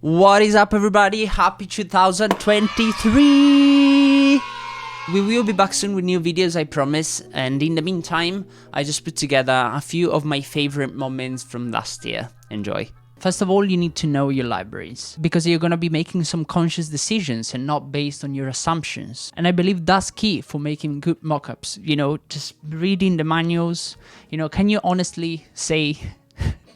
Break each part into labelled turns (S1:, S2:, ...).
S1: What is up, everybody? Happy 2023! We will be back soon with new videos, I promise, and in the meantime, I just put together a few of my favorite moments from last year. Enjoy. First of all, you need to know your libraries, because you're going to be making some conscious decisions and not based on your assumptions. And I believe that's key for making good mockups. You know, just reading the manuals. You know, can you honestly say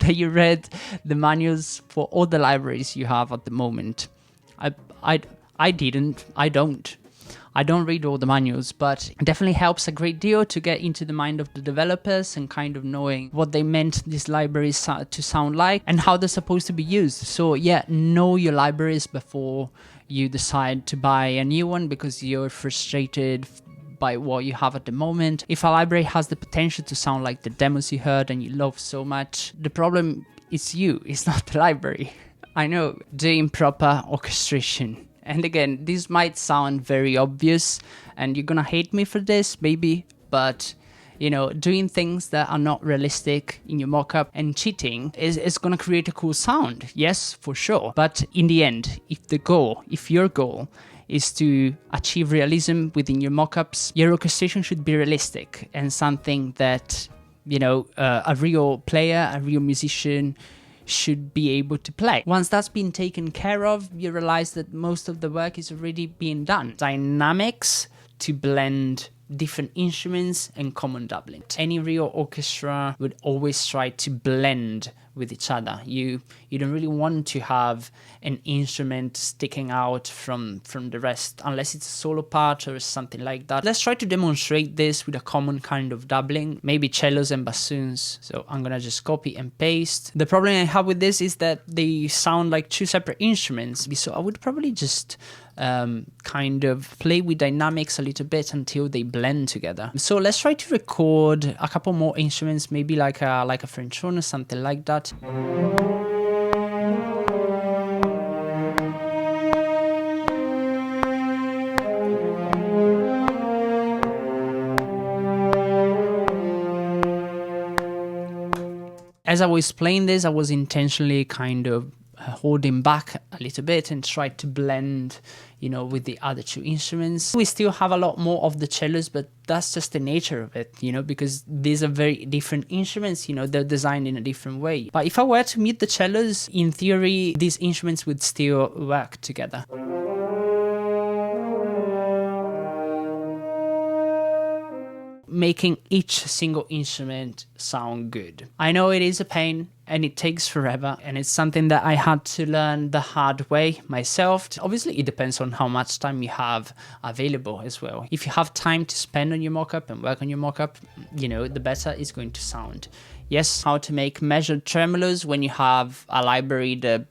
S1: that you read the manuals for all the libraries you have at the moment? I didn't. I don't read all the manuals, but it definitely helps a great deal to get into the mind of the developers and kind of knowing what they meant these libraries to sound like and how they're supposed to be used. So yeah, know your libraries before you decide to buy a new one because you're frustrated by what you have at the moment. If a library has the potential to sound like the demos you heard and you love so much, the problem is you, it's not the library. I know, doing proper orchestration. And again, this might sound very obvious and you're gonna hate me for this, maybe, but you know, doing things that are not realistic in your mockup and cheating is gonna create a cool sound. Yes, for sure. But in the end, if your goal is to achieve realism within your mockups, your orchestration should be realistic and something that, you know, a real player, a real musician should be able to play. Once that's been taken care of, you realize that most of the work is already being done. Dynamics to blend different instruments and common doubling. Any real orchestra would always try to blend with each other. You don't really want to have an instrument sticking out from the rest unless it's a solo part or something like that. Let's try to demonstrate this with a common kind of doubling, maybe cellos and bassoons. So I'm gonna just copy and paste. The problem I have with this is that they sound like two separate instruments, so I would probably just kind of play with dynamics a little bit until they blend together. So let's try to record a couple more instruments, maybe like a French horn or something like that. As I was playing this, I was intentionally kind of holding back a little bit and try to blend, you know, with the other two instruments. We still have a lot more of the cellos, but that's just the nature of it, you know, because these are very different instruments, you know, they're designed in a different way. But if I were to mute the cellos, in theory, these instruments would still work together. Making each single instrument sound good. I know it is a pain and it takes forever, and it's something that I had to learn the hard way myself. Obviously, it depends on how much time you have available as well. If you have time to spend on your mockup and work on your mockup, you know, the better it's going to sound. Yes, how to make measured tremolos when you have a library that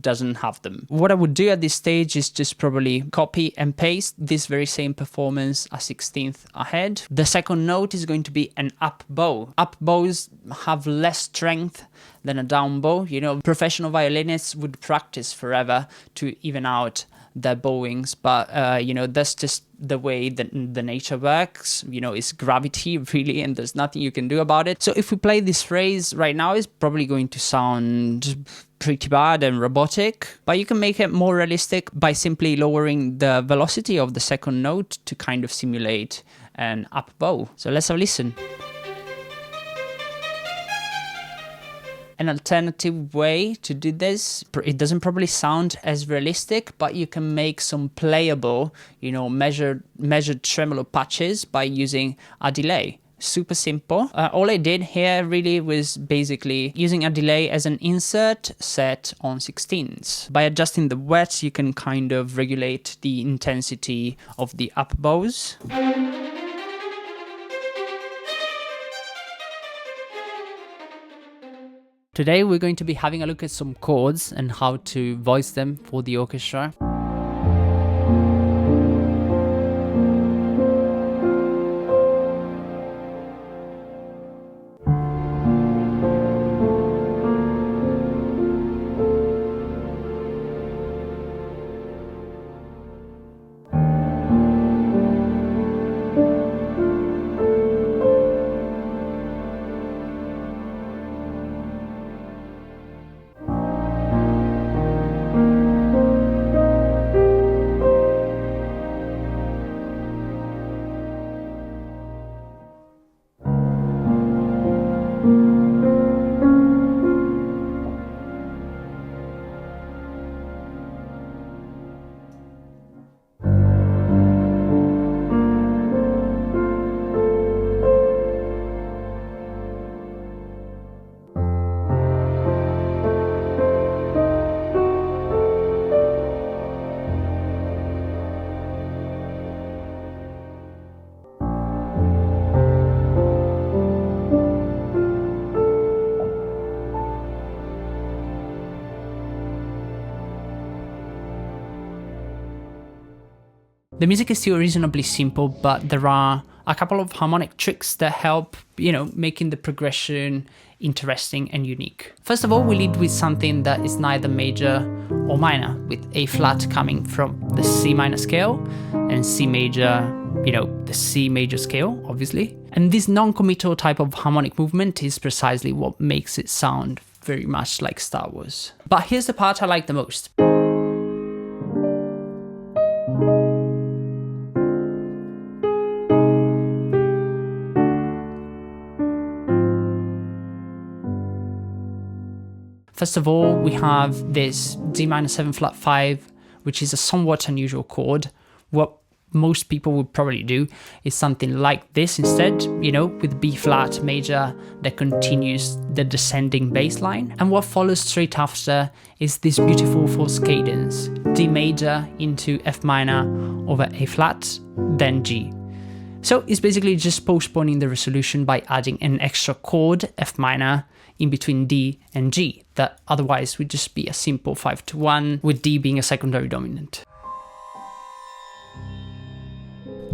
S1: doesn't have them. What I would do at this stage is just probably copy and paste this very same performance a 16th ahead. The second note is going to be an up bow. Up bows have less strength than a down bow. You know, professional violinists would practice forever to even out their bowings, but you know, that's just the way that the nature works. You know, it's gravity really, and there's nothing you can do about it. So if we play this phrase right now, it's probably going to sound pretty bad and robotic, but you can make it more realistic by simply lowering the velocity of the second note to kind of simulate an up bow. So let's have a listen. An alternative way to do this, it doesn't probably sound as realistic, but you can make some playable, you know, measured tremolo patches by using a delay. Super simple. All I did here really was basically using a delay as an insert set on 16ths. By adjusting the wets, you can kind of regulate the intensity of the up bows. Today we're going to be having a look at some chords and how to voice them for the orchestra. The music is still reasonably simple, but there are a couple of harmonic tricks that help, making the progression interesting and unique. First of all, we lead with something that is neither major or minor, with A flat coming from the C minor scale and C major, the C major scale, obviously. And this non-committal type of harmonic movement is precisely what makes it sound very much like Star Wars. But here's the part I like the most. First of all, we have this D minor 7 flat 5, which is a somewhat unusual chord. What most people would probably do is something like this instead, with B flat major that continues the descending bass line. And what follows straight after is this beautiful false cadence, D major into F minor over A flat, then G. So it's basically just postponing the resolution by adding an extra chord, F minor, in between D and G, that otherwise would just be a simple 5-1, with D being a secondary dominant.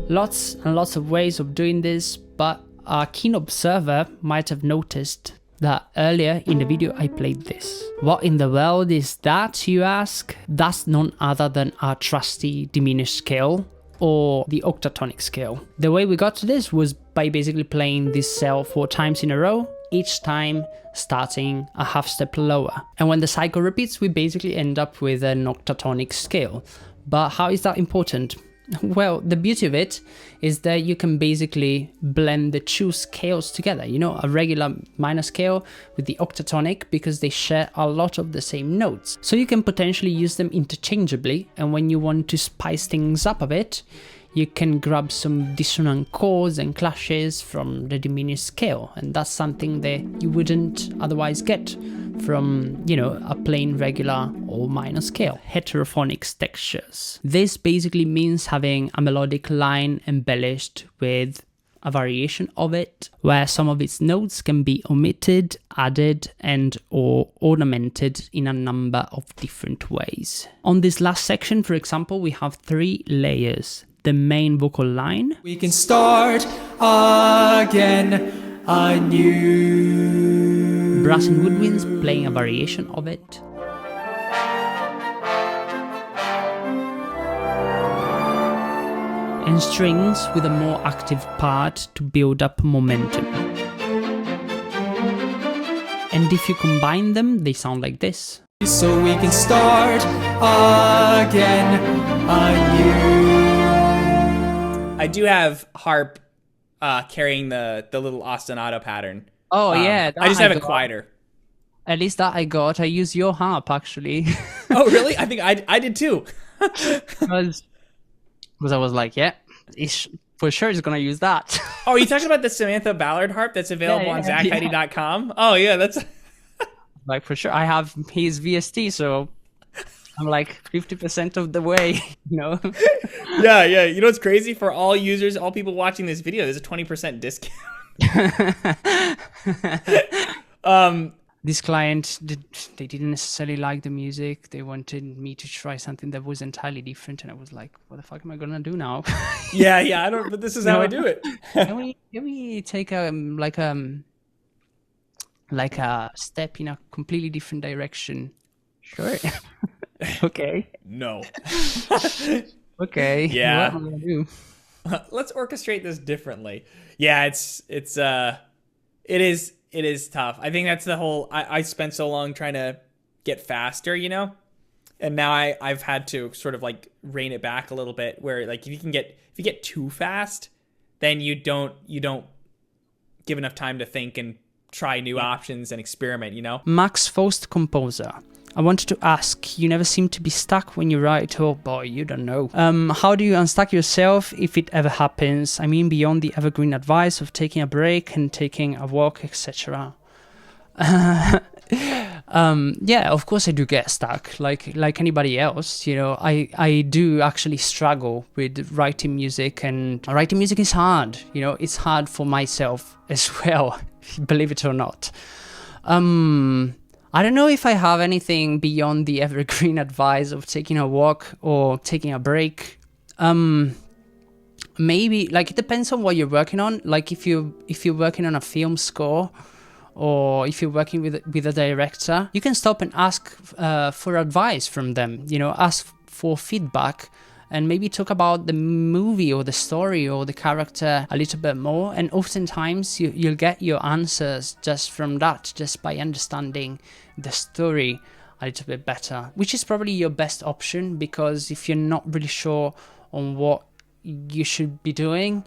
S1: Lots and lots of ways of doing this, but a keen observer might have noticed that earlier in the video I played this. What in the world is that, you ask? That's none other than our trusty diminished scale, or the octatonic scale. The way we got to this was by basically playing this cell 4 times in a row, each time starting a half step lower. And when the cycle repeats, we basically end up with an octatonic scale. But how is that important? Well, the beauty of it is that you can basically blend the two scales together, a regular minor scale with the octatonic, because they share a lot of the same notes. So you can potentially use them interchangeably, and when you want to spice things up a bit, you can grab some dissonant chords and clashes from the diminished scale, and that's something that you wouldn't otherwise get from, a plain regular or minor scale. Heterophonic textures. This basically means having a melodic line embellished with a variation of it, where some of its notes can be omitted, added, and or ornamented in a number of different ways. On this last section, for example, we have 3 layers. The main vocal line. We can start again anew. Brass and woodwinds playing a variation of it. And strings with a more active part to build up momentum. And if you combine them, they sound like this. So we can start again anew.
S2: I do have harp carrying the little ostinato pattern.
S1: Oh yeah,
S2: I just have it quieter.
S1: At least that I got. I use your harp actually.
S2: Oh really? I think I did too.
S1: Because I was like, yeah, for sure it's gonna use that.
S2: Oh, are you talking about the Samantha Ballard harp that's available on ZachHeidi.com? Oh yeah, that's
S1: like for sure. I have his VST, so I'm like 50% of the way,
S2: Yeah. You know what's crazy? For all users, all people watching this video, there's a 20% discount.
S1: This client, they didn't necessarily like the music. They wanted me to try something that was entirely different, and I was like, "What the fuck am I gonna do now?"
S2: Yeah. I don't. But this is how I do it.
S1: Can we take like a step in a completely different direction? Sure. Okay.
S2: No.
S1: Okay.
S2: Yeah.
S1: What am I gonna do?
S2: Let's orchestrate this differently. Yeah, it is tough. I think that's the whole. I spent so long trying to get faster, and now I've had to sort of like rein it back a little bit. Where like if you get too fast, then you don't give enough time to think and try new options and experiment.
S1: Max Faust, composer. I wanted to ask, you never seem to be stuck when you write. Oh boy, you don't know. How do you unstuck yourself if it ever happens? I mean, beyond the evergreen advice of taking a break and taking a walk, etc. Yeah, of course I do get stuck, like anybody else. I do actually struggle with writing music, and writing music is hard. It's hard for myself as well, believe it or not. I don't know if I have anything beyond the evergreen advice of taking a walk or taking a break. maybe, like, it depends on what you're working on. Like if you're working on a film score, or if you're working with a director, you can stop and ask for advice from them, you know, ask for feedback, and maybe talk about the movie or the story or the character a little bit more. And oftentimes you'll get your answers just from that, just by understanding the story a little bit better, which is probably your best option, because if you're not really sure on what you should be doing,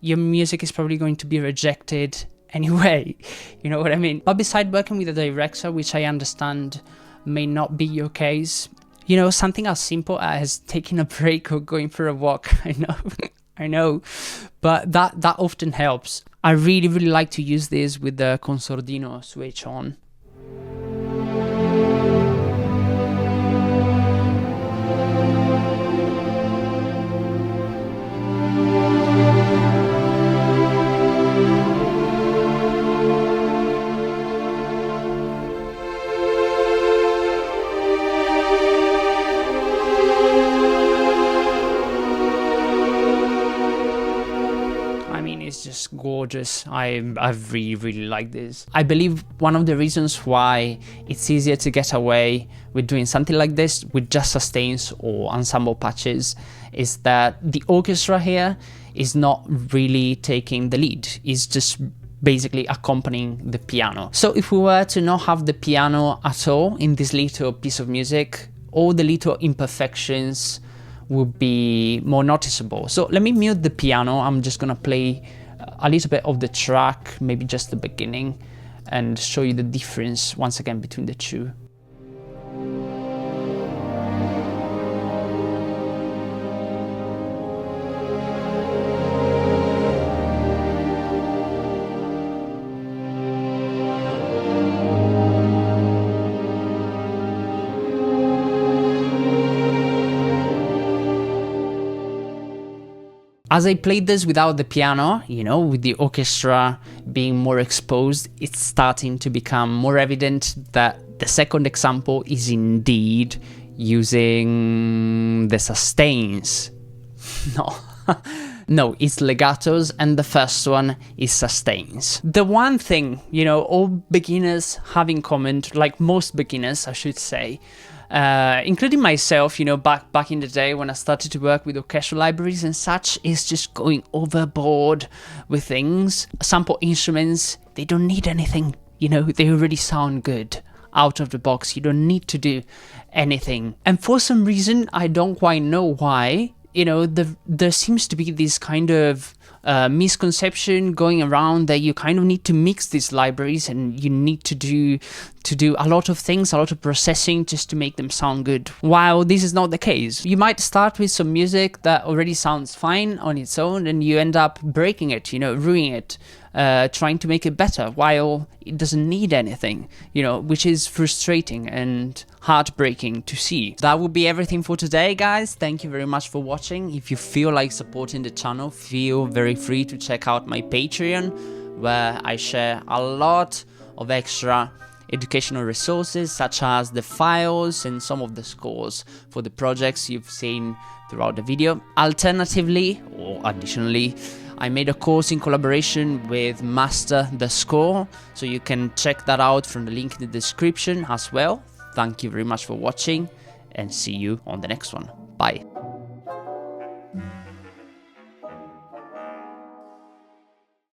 S1: your music is probably going to be rejected anyway. You know what I mean? But beside working with a director, which I understand may not be your case, you know, something as simple as taking a break or going for a walk. I know, but that often helps. I really like to use this with the consordino switch on. It's just gorgeous. I really like this. I believe one of the reasons why it's easier to get away with doing something like this with just sustains or ensemble patches is that the orchestra here is not really taking the lead. It's just basically accompanying the piano. So if we were to not have the piano at all in this little piece of music, all the little imperfections would be more noticeable. So let me mute the piano. I'm just gonna play a little bit of the track, maybe just the beginning, and show you the difference once again between the two. As I played this without the piano, you know, with the orchestra being more exposed, it's starting to become more evident that the second example is indeed using the sustains. No, it's legatos, and the first one is sustains. The one thing, you know, all beginners have in common, like most beginners, I should say, including myself, you know, back in the day when I started to work with orchestral libraries and such, is just going overboard with things. Sample instruments, they don't need anything, you know, they already sound good out of the box. You don't need to do anything. And for some reason, I don't quite know why, you know, there seems to be this kind of misconception going around that you kind of need to mix these libraries and you need to do a lot of things, a lot of processing just to make them sound good. While this is not the case. You might start with some music that already sounds fine on its own and you end up breaking it, you know, ruining it, trying to make it better while it doesn't need anything, you know, which is frustrating and heartbreaking to see. That would be everything for today, guys. Thank you very much for watching. If you feel like supporting the channel, feel very free to check out my Patreon, where I share a lot of extra educational resources such as the files and some of the scores for the projects you've seen throughout the video. Alternatively, or additionally, I made a course in collaboration with Master the Score, so you can check that out from the link in the description as well. Thank you very much for watching and see you on the next one. Bye.